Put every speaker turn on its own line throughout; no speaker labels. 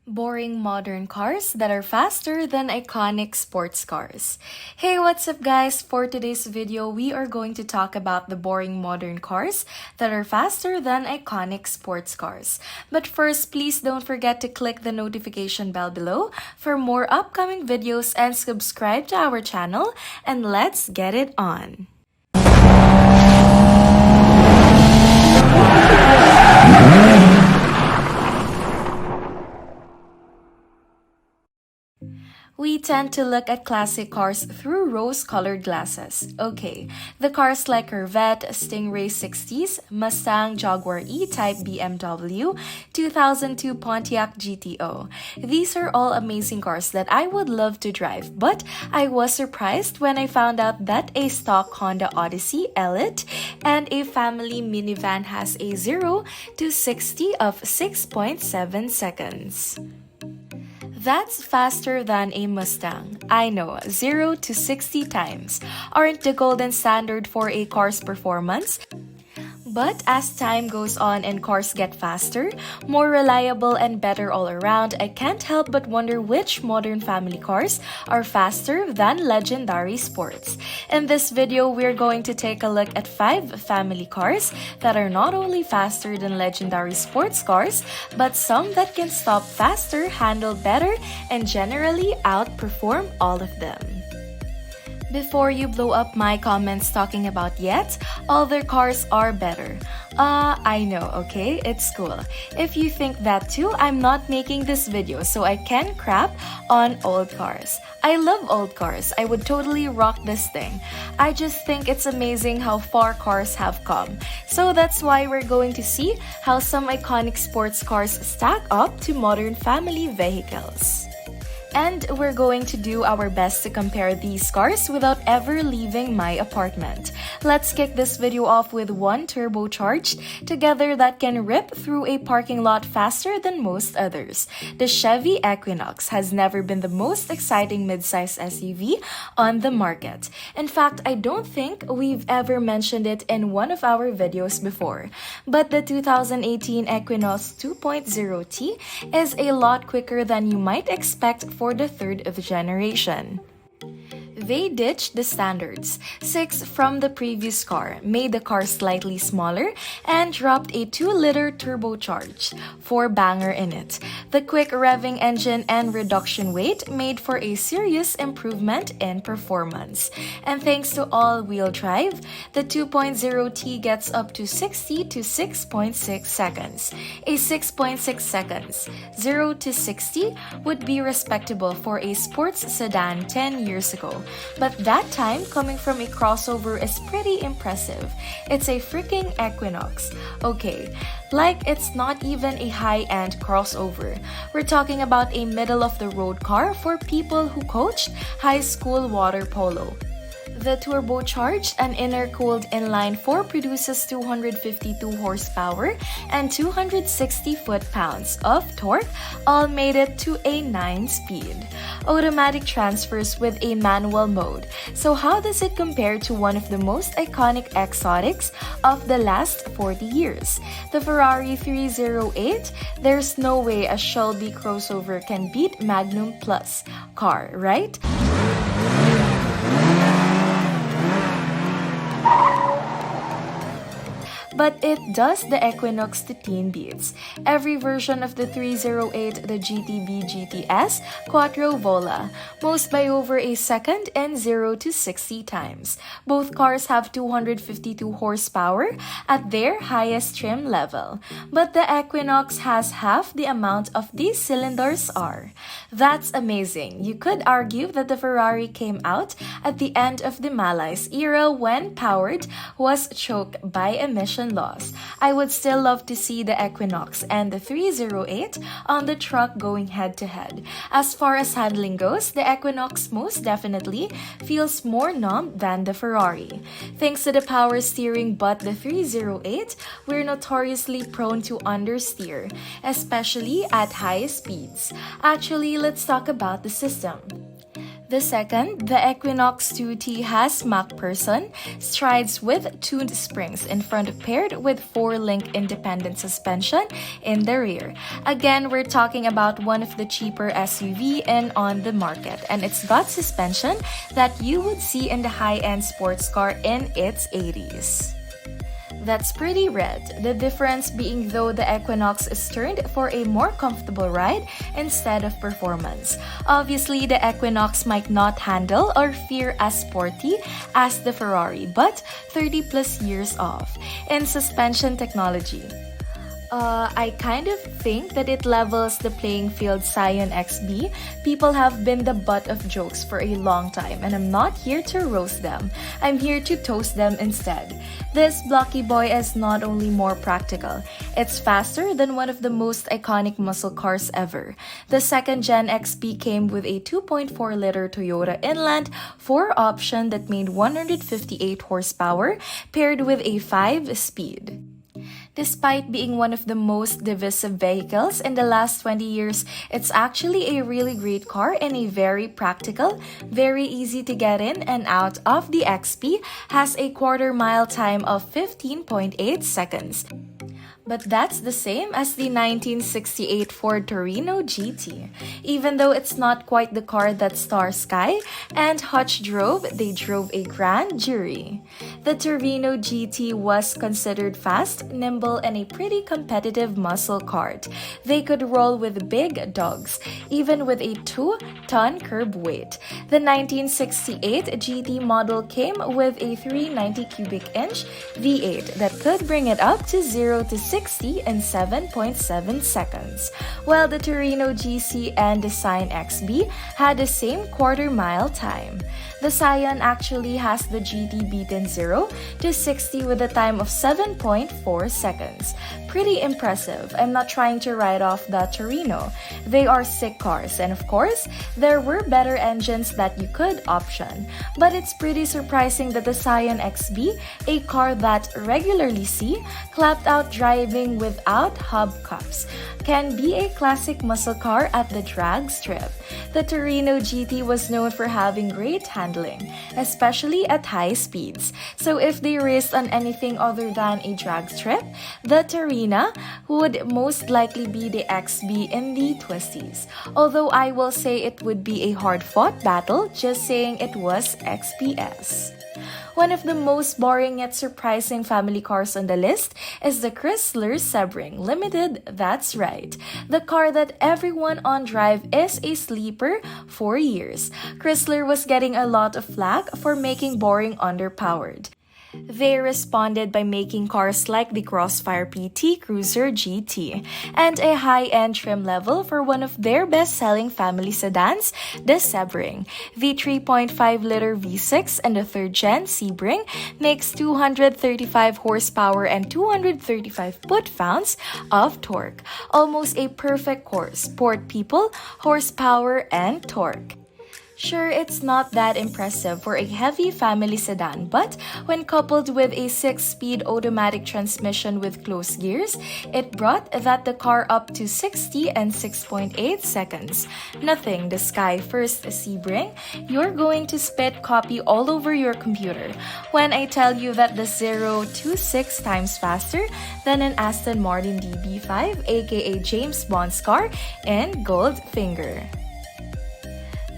Boring modern cars that are faster than iconic sports cars. Hey, what's up guys? For today's video, we are going to talk about the boring modern cars that are faster than iconic sports cars. But first, please don't forget to click the notification bell below for more upcoming videos and subscribe to our channel, and let's get it on. We tend to look at classic cars through rose-colored glasses. Okay, the cars like Corvette, Stingray 60s, Mustang, Jaguar E-Type BMW, 2002 Pontiac GTO. These are all amazing cars that I would love to drive, but I was surprised when I found out that a stock Honda Odyssey Elite and a family minivan has a 0 to 60 of 6.7 seconds. That's faster than a Mustang. I know, 0 to 60 times aren't the golden standard for a car's performance. But as time goes on and cars get faster, more reliable and better all around, I can't help but wonder which modern family cars are faster than legendary sports. In this video, we're going to take a look at 5 family cars that are not only faster than legendary sports cars, but some that can stop faster, handle better, and generally outperform all of them. Before you blow up my comments talking about yet, other cars are better. I know, okay? It's cool. If you think that too, I'm not making this video so I can crap on old cars. I love old cars. I would totally rock this thing. I just think it's amazing how far cars have come. So that's why we're going to see how some iconic sports cars stack up to modern family vehicles. And we're going to do our best to compare these cars without ever leaving my apartment. Let's kick this video off with one turbocharged together that can rip through a parking lot faster than most others. The Chevy Equinox has never been the most exciting midsize SUV on the market. In fact, I don't think we've ever mentioned it in one of our videos before. But the 2018 Equinox 2.0T is a lot quicker than you might expect for the third generation. They ditched the standards 6 from the previous car, made the car slightly smaller, and dropped a 2-liter turbocharged 4-banger in it. The quick revving engine and reduction weight made for a serious improvement in performance. And thanks to all-wheel drive, the 2.0T gets up to 60 to 6.6 seconds. A 6.6 seconds, 0 to 60 would be respectable for a sports sedan 10 years ago. But that time coming from a crossover is pretty impressive. It's a freaking Equinox. Okay, like it's not even a high-end crossover. We're talking about a middle-of-the-road car for people who coached high school water polo. The turbocharged and intercooled inline-4 produces 252 horsepower and 260 foot-pounds of torque, all made it to a 9-speed. Automatic transfers with a manual mode. So how does it compare to one of the most iconic exotics of the last 40 years? The Ferrari 308? There's no way a Shelby crossover can beat Magnum Plus car, right? But it does the Equinox to teen beats. Every version of the 308, the GTB GTS, Quattro Vola, most by over a second and 0 to 60 times. Both cars have 252 horsepower at their highest trim level, but the Equinox has half the amount of these cylinders are. That's amazing. You could argue that the Ferrari came out at the end of the Malaise era when powered was choked by emission laws. I would still love to see the Equinox and the 308 on the truck going head-to-head. As far as handling goes, the Equinox most definitely feels more numb than the Ferrari. Thanks to the power steering, but the 308, we're notoriously prone to understeer, especially at high speeds. Actually, let's talk about the system. The second, the Equinox 2T has MacPherson strides with tuned springs in front paired with 4-link independent suspension in the rear. Again, we're talking about one of the cheaper SUV in on the market, and it's got suspension that you would see in the high-end sports car in its 80s. That's pretty red, the difference being though the Equinox is turned for a more comfortable ride instead of performance. Obviously, the Equinox might not handle or feel as sporty as the Ferrari, but 30 plus years off. In suspension technology, I kind of think that it levels the playing field. Scion XP. People have been the butt of jokes for a long time, and I'm not here to roast them. I'm here to toast them instead. This blocky boy is not only more practical, it's faster than one of the most iconic muscle cars ever. The second gen XP came with a 2.4-liter Toyota Inland 4 option that made 158 horsepower paired with a 5-speed. Despite being one of the most divisive vehicles in the last 20 years, it's actually a really great car and a very practical, very easy to get in and out of. The XP has a quarter-mile time of 15.8 seconds. But that's the same as the 1968 Ford Torino GT. Even though it's not quite the car that Star Sky and Hutch drove, they drove a grand jury. The Torino GT was considered fast, nimble, and a pretty competitive muscle car. They could roll with big dogs, even with a 2-ton curb weight. The 1968 GT model came with a 390 cubic inch V8 that could bring it up to 0 to 60 in 7.7 seconds, while the Torino GC and the Scion XP had the same quarter-mile time. The Scion actually has the GT beaten 0 to 60 with a time of 7.4 seconds. Pretty impressive. I'm not trying to write off the Torino. They are sick cars, and of course, there were better engines that you could option. But it's pretty surprising that the Scion XP, a car that regularly see clapped out driving without hubcaps, can be a classic muscle car at the drag strip. The Torino GT was known for having great handling, especially at high speeds. So if they raced on anything other than a drag strip, the Torino would most likely be the XB in the twisties. Although I will say it would be a hard-fought battle just saying it was XPS. One of the most boring yet surprising family cars on the list is the Chrysler Sebring Limited. That's right. The car that everyone on Drive is a sleeper for years. Chrysler was getting a lot of flack for making boring underpowered. They responded by making cars like the Crossfire PT Cruiser GT and a high-end trim level for one of their best-selling family sedans, the Sebring. The 3.5-liter V6 and the third-gen Sebring makes 235 horsepower and 235 foot-pounds of torque. Almost a perfect core, sport people, horsepower, and torque. Sure, it's not that impressive for a heavy family sedan, but when coupled with a 6-speed automatic transmission with closed gears, it brought the car up to 60 in 6.8 seconds. Nothing the Sky First Sebring, you're going to spit copy all over your computer when I tell you that the 0 to 6 times faster than an Aston Martin DB5, aka James Bond's car, in Goldfinger.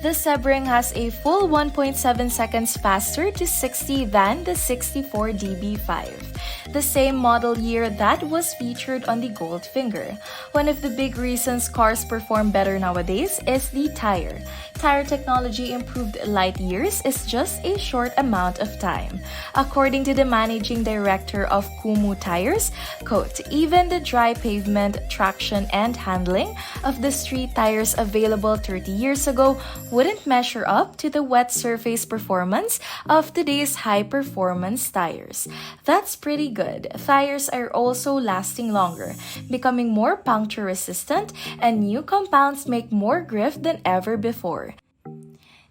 The Sebring has a full 1.7 seconds faster to 60 than the 64 DB5, the same model year that was featured on the Goldfinger. One of the big reasons cars perform better nowadays is the tire. Tire technology improved light years is just a short amount of time. According to the managing director of Kumu Tires, quote, even the dry pavement, traction, and handling of the street tires available 30 years ago wouldn't measure up to the wet surface performance of today's high-performance tires. That's pretty good. Tires are also lasting longer, becoming more puncture-resistant, and new compounds make more grip than ever before.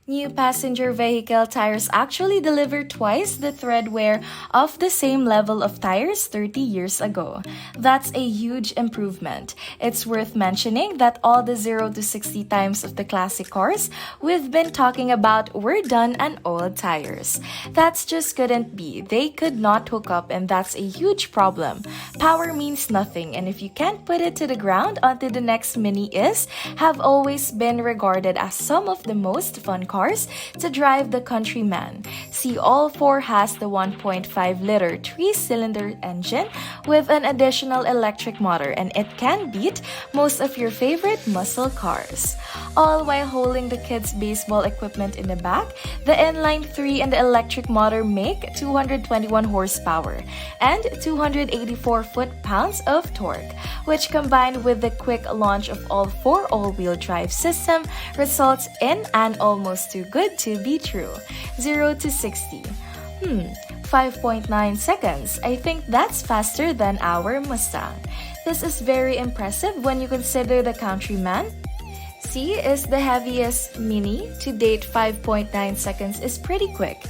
New passenger vehicle tires actually deliver twice the tread wear of the same level of tires 30 years ago. That's a huge improvement. It's worth mentioning that all the 0 to 60 times of the classic cars we've been talking about were done on old tires. That's just couldn't be. They could not hook up, and that's a huge problem. Power means nothing, and if you can't put it to the ground until the next Mini is, have always been regarded as some of the most fun cars to drive the countryman. See, all four has the 1.5-liter 3-cylinder engine with an additional electric motor, and it can beat most of your favorite muscle cars. All while holding the kids' baseball equipment in the back, the inline 3 and the electric motor make 221 horsepower and 284 foot-pounds of torque, which combined with the quick launch of all four all-wheel drive system results in an almost too good to be true 0 to 60. 5.9 seconds. I think that's faster than our Mustang. This is very impressive when you consider the Countryman C is the heaviest Mini. To date, 5.9 seconds is pretty quick.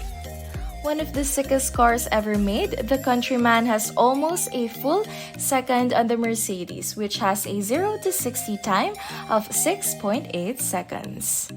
One of the sickest cars ever made, the Countryman has almost a full second on the Mercedes, which has a 0 to 60 time of 6.8 seconds.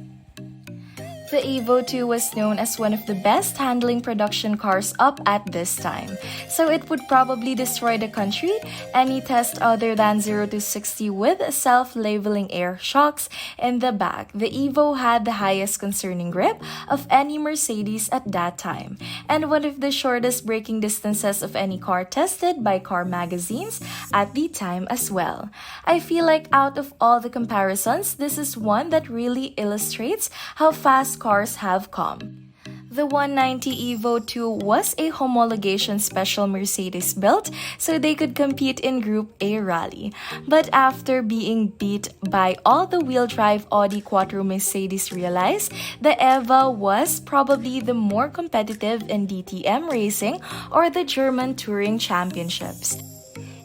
The Evo 2 was known as one of the best handling production cars up at this time, so it would probably destroy the country any test other than 0 to 60 with self-leveling air shocks in the back. The Evo had the highest concerning grip of any Mercedes at that time, and one of the shortest braking distances of any car tested by car magazines at the time as well. I feel like out of all the comparisons, this is one that really illustrates how fast cars have come. The 190 Evo 2 was a homologation special Mercedes built so they could compete in Group A rally. But after being beat by all the wheel drive Audi Quattro, Mercedes realized the EVA was probably the more competitive in DTM racing or the German Touring Championships.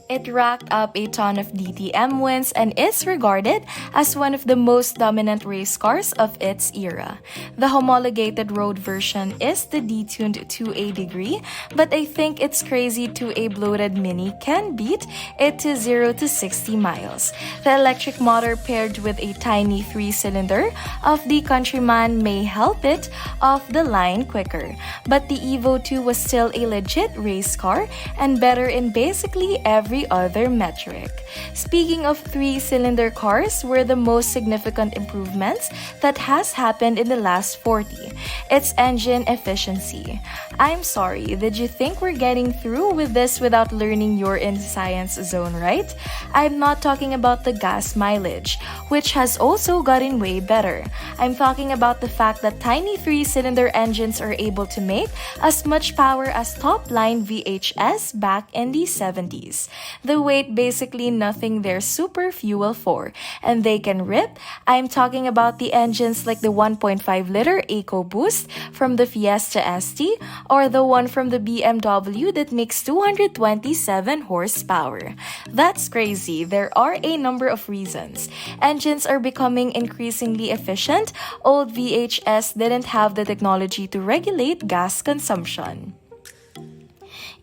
It racked up a ton of DTM wins and is regarded as one of the most dominant race cars of its era. The homologated road version is the detuned 2A degree, but I think it's crazy 2A bloated Mini can beat it to 0 to 60 miles. The electric motor paired with a tiny 3-cylinder of the Countryman may help it off the line quicker, but the Evo 2 was still a legit race car and better in basically every other metric. Speaking of 3-cylinder cars, were the most significant improvements that has happened in the last 40. It's engine efficiency. I'm sorry, did you think we're getting through with this without learning your in science zone, right? I'm not talking about the gas mileage, which has also gotten way better. I'm talking about the fact that tiny 3-cylinder engines are able to make as much power as top-line VHS back in the 70s. The weight basically nothing they're super fuel for, and they can rip. I'm talking about the engines like the 1.5-liter EcoBoost from the Fiesta ST or the one from the BMW that makes 227 horsepower. That's crazy. There are a number of reasons. Engines are becoming increasingly efficient. Old VHS didn't have the technology to regulate gas consumption.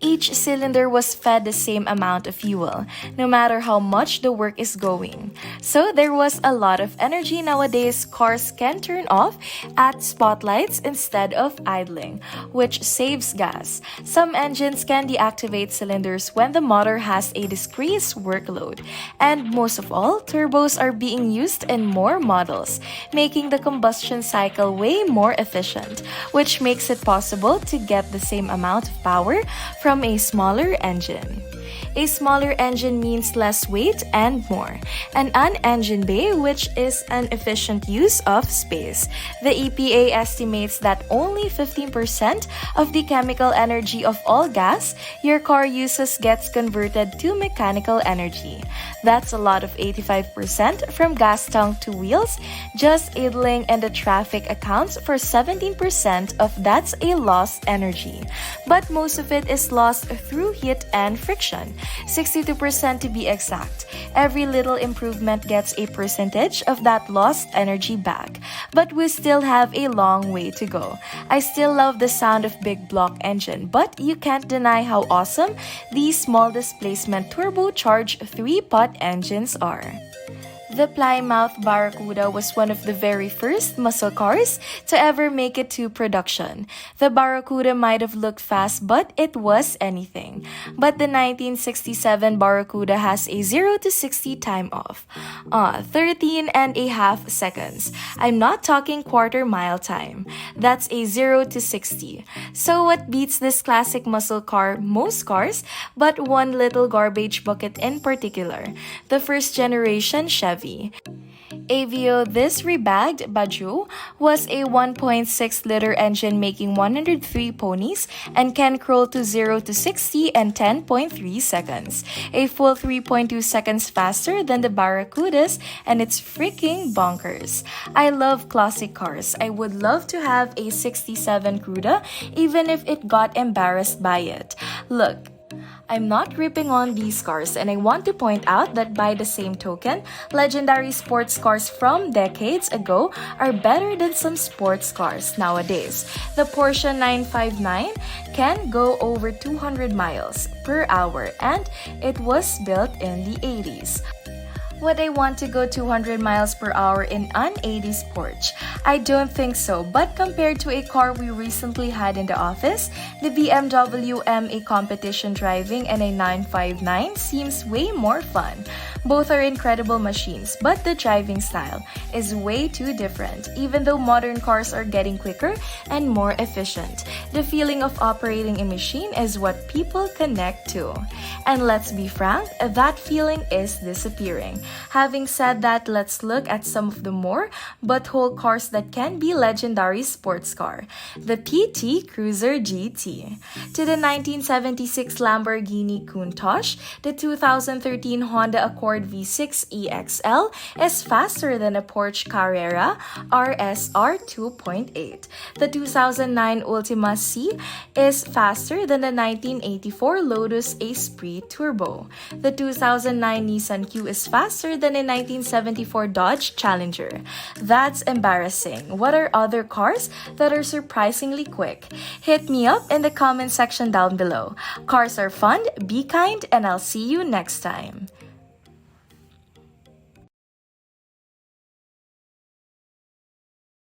Each cylinder was fed the same amount of fuel, no matter how much the work is going. So there was a lot of energy. Nowadays, cars can turn off at spotlights instead of idling, which saves gas. Some engines can deactivate cylinders when the motor has a decreased workload. And most of all, turbos are being used in more models, making the combustion cycle way more efficient, which makes it possible to get the same amount of power from a smaller engine. A smaller engine means less weight and more. An engine bay, which is an efficient use of space. The EPA estimates that only 15% of the chemical energy of all gas your car uses gets converted to mechanical energy. That's a lot of 85% from gas tank to wheels. Just idling and the traffic accounts for 17% of that's a lost energy. But most of it is lost through heat and friction. 62% to be exact. Every little improvement gets a percentage of that lost energy back. But we still have a long way to go. I still love the sound of big block engine, but you can't deny how awesome these small displacement turbocharged 3-pot engines are. The Plymouth Barracuda was one of the very first muscle cars to ever make it to production. The Barracuda might have looked fast, but it was anything. But the 1967 Barracuda has a 0 to 60 time off. 13 and a half seconds. I'm not talking quarter mile time. That's a 0 to 60. So what beats this classic muscle car? Most cars, but one little garbage bucket in particular. The first generation Chevy. Avio, this rebagged Baju, was a 1.6-liter engine making 103 ponies and can crawl to 0 to 60 in 10.3 seconds. A full 3.2 seconds faster than the Barracudas, and it's freaking bonkers. I love classic cars. I would love to have a 67 Cuda even if it got embarrassed by it. Look, I'm not ripping on these cars, and I want to point out that by the same token, legendary sports cars from decades ago are better than some sports cars nowadays. The Porsche 959 can go over 200 miles per hour, and it was built in the 80s. Would I want to go 200 miles per hour in an 80s Porsche? I don't think so, but compared to a car we recently had in the office, the BMW M8 competition driving and a 959 seems way more fun. Both are incredible machines, but the driving style is way too different. Even though modern cars are getting quicker and more efficient, the feeling of operating a machine is what people connect to. And let's be frank, that feeling is disappearing. Having said that, let's look at some of the more butthole cars that can be legendary sports car. The PT Cruiser GT. To the 1976 Lamborghini Countach, the 2013 Honda Accord V6 EXL is faster than a Porsche Carrera RSR 2.8. The 2009 Ultima C is faster than the 1984 Lotus Esprit Turbo. The 2009 Nissan Q is faster than a 1974 Dodge Challenger. That's embarrassing. What are other cars that are surprisingly quick? Hit me up in the comment section down below. Cars are fun, be kind, and I'll see you next time.